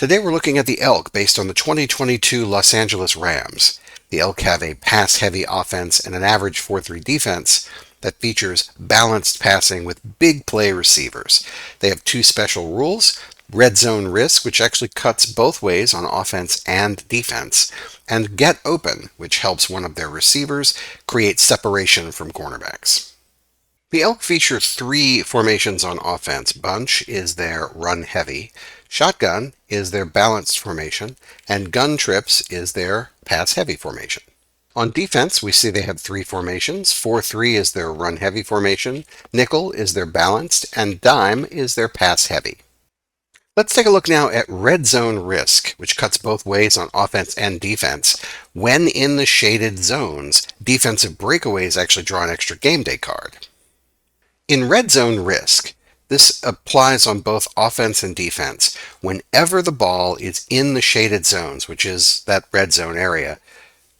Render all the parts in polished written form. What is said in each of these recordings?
Today we're looking at the Elk based on the 2022 Los Angeles Rams. The Elk have a pass-heavy offense and an average 4-3 defense that features balanced passing with big play receivers. They have two special rules: red zone risk, which actually cuts both ways on offense and defense, and get open, which helps one of their receivers create separation from cornerbacks. The Elk feature three formations on offense. Bunch is their run heavy, shotgun is their balanced formation, and gun trips is their pass heavy formation. On defense, we see they have three formations. 4-3 is their run heavy formation, nickel is their balanced, and dime is their pass heavy. Let's take a look now at red zone risk, which cuts both ways on offense and defense. When in the shaded zones, defensive breakaways actually draw an extra game day card. In red zone risk, this applies on both offense and defense. Whenever the ball is in the shaded zones, which is that red zone area,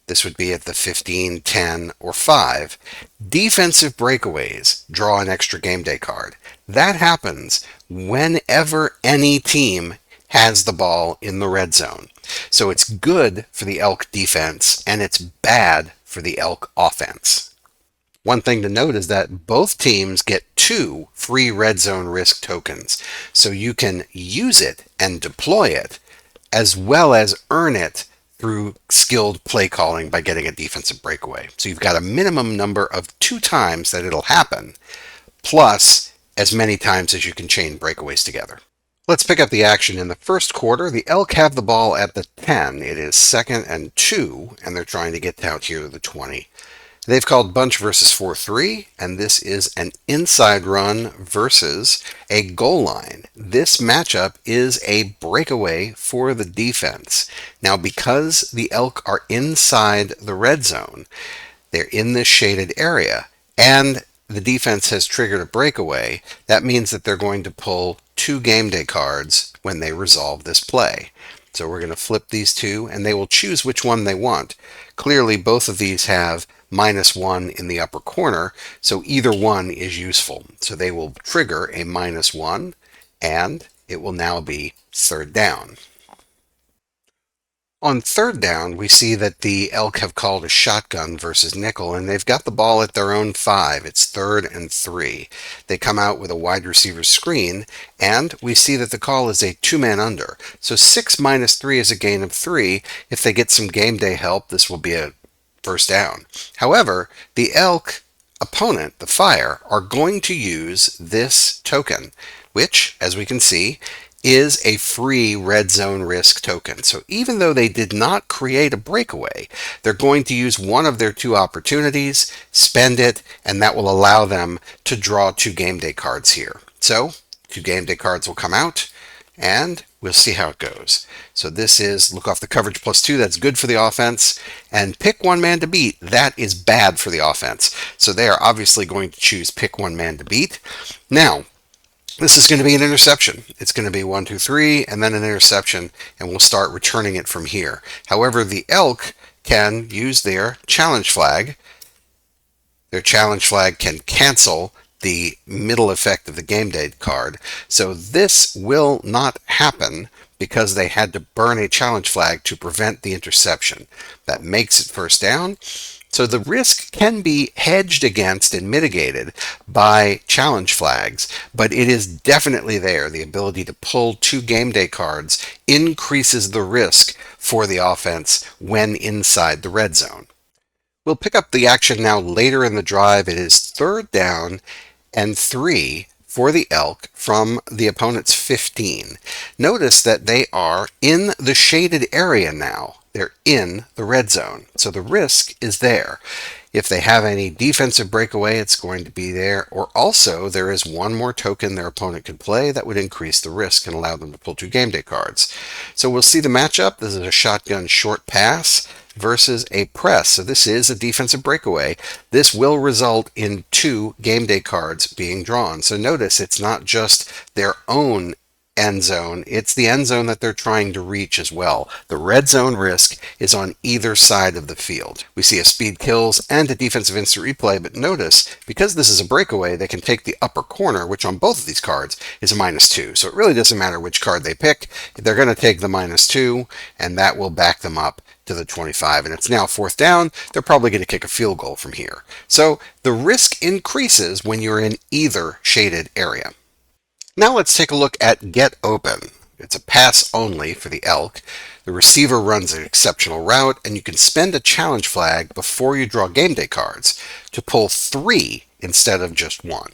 this would be at the 15, 10, or 5, defensive breakaways draw an extra game day card. That happens whenever any team has the ball in the red zone. So it's good for the Elk defense, and it's bad for the Elk offense. One thing to note is that both teams get 2 free red zone risk tokens, so you can use it and deploy it, as well as earn it through skilled play calling by getting a defensive breakaway. So you've got a minimum number of 2 times that it'll happen, plus as many times as you can chain breakaways together. Let's pick up the action in the first quarter. The Elk have the ball at the 10. It is 2nd and 2, and they're trying to get out here to the 20. They've called bunch versus 4-3, and this is an inside run versus a goal line. This matchup is a breakaway for the defense. Now, because the Elk are inside the red zone, they're in this shaded area, and the defense has triggered a breakaway, that means that they're going to pull 2 game day cards when they resolve this play. So we're going to flip these 2, and they will choose which one they want. Clearly, both of these have -1 in the upper corner, so either one is useful. So they will trigger a -1, and it will now be 3rd down. On 3rd down, we see that the Elk have called a shotgun versus nickel, and they've got the ball at their own 5. It's 3rd and 3. They come out with a wide receiver screen, and we see that the call is a 2-man under. So 6 minus 3 is a gain of 3. If they get some game day help, this will be a 1st down. However, the Elk opponent, the Fire, are going to use this token, which, as we can see, is a free red zone risk token. So even though they did not create a breakaway, they're going to use one of their 2 opportunities, spend it, and that will allow them to draw 2 game day cards here. So 2 game day cards will come out, and we'll see how it goes. So this is look off the coverage +2. That's good for the offense. And pick one man to beat. That is bad for the offense. So they are obviously going to choose pick one man to beat. Now, this is going to be an interception. It's going to be 1, 2, 3, and then an interception, and we'll start returning it from here. However, the Elk can use their challenge flag. Their challenge flag can cancel the middle effect of the game day card. So this will not happen because they had to burn a challenge flag to prevent the interception. That makes it 1st down. So the risk can be hedged against and mitigated by challenge flags, but it is definitely there. The ability to pull 2 game day cards increases the risk for the offense when inside the red zone. We'll pick up the action now later in the drive. It is 3rd down and 3 for the Elk from the opponent's 15. Notice that they are in the shaded area now. They're in the red zone, so the risk is there. If they have any defensive breakaway, it's going to be there, or also there is one more token their opponent could play that would increase the risk and allow them to pull 2 game day cards. So we'll see the matchup. This is a shotgun short pass versus a press. So this is a defensive breakaway. This will result in 2 game day cards being drawn. So notice it's not just their own end zone, it's the end zone that they're trying to reach as well. The red zone risk is on either side of the field. We see a speed kills and a defensive instant replay, but notice, because this is a breakaway, they can take the upper corner, which on both of these cards is a -2. So it really doesn't matter which card they pick. They're going to take the -2, and that will back them up to the 25, and it's now 4th down. They're probably going to kick a field goal from here. So the risk increases when you're in either shaded area. Now let's take a look at get open. It's a pass only for the elk. The receiver runs an exceptional route, and you can spend a challenge flag before you draw game day cards to pull 3 instead of just 1.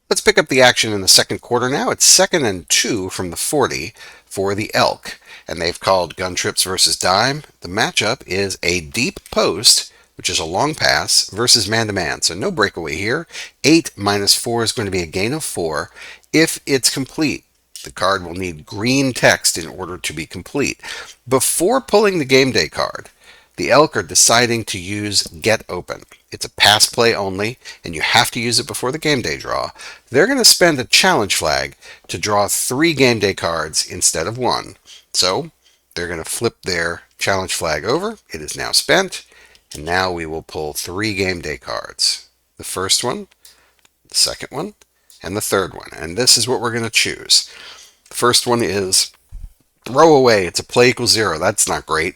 Let's pick up the action in the second quarter now. It's 2nd and 2 from the 40 for the elk, and they've called gun trips versus dime. The matchup is a deep post, which is a long pass, versus man-to-man. So no breakaway here. 8 minus 4 is going to be a gain of 4 if it's complete. The card will need green text in order to be complete. Before pulling the game day card, the elk are deciding to use get open. It's a pass play only, and you have to use it before the game day draw. They're going to spend a challenge flag to draw 3 game day cards instead of 1. So they're going to flip their challenge flag over. It is now spent, and now we will pull 3 game day cards. The first one, the second one, and the third one. And this is what we're going to choose. The first one is throw away. It's a play equals 0. That's not great.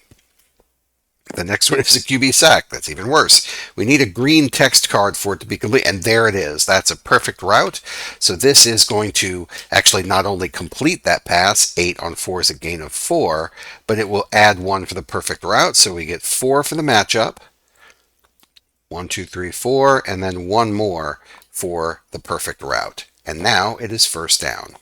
The next one is a QB sack. That's even worse. We need a green text card for it to be complete, and there it is. That's a perfect route. So this is going to actually not only complete that pass, 8 on 4 is a gain of 4, but it will add 1 for the perfect route. So we get 4 for the matchup, 1, 2, 3, 4, and then 1 more for the perfect route. And now it is 1st down.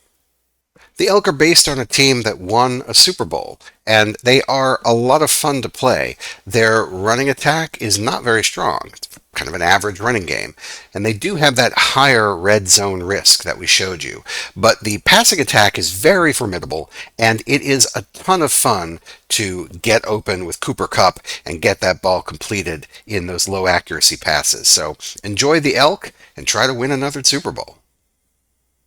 The Elk are based on a team that won a Super Bowl, and they are a lot of fun to play. Their running attack is not very strong. It's kind of an average running game, and they do have that higher red zone risk that we showed you. But the passing attack is very formidable, and it is a ton of fun to get open with Cooper Kupp and get that ball completed in those low accuracy passes. So enjoy the Elk and try to win another Super Bowl.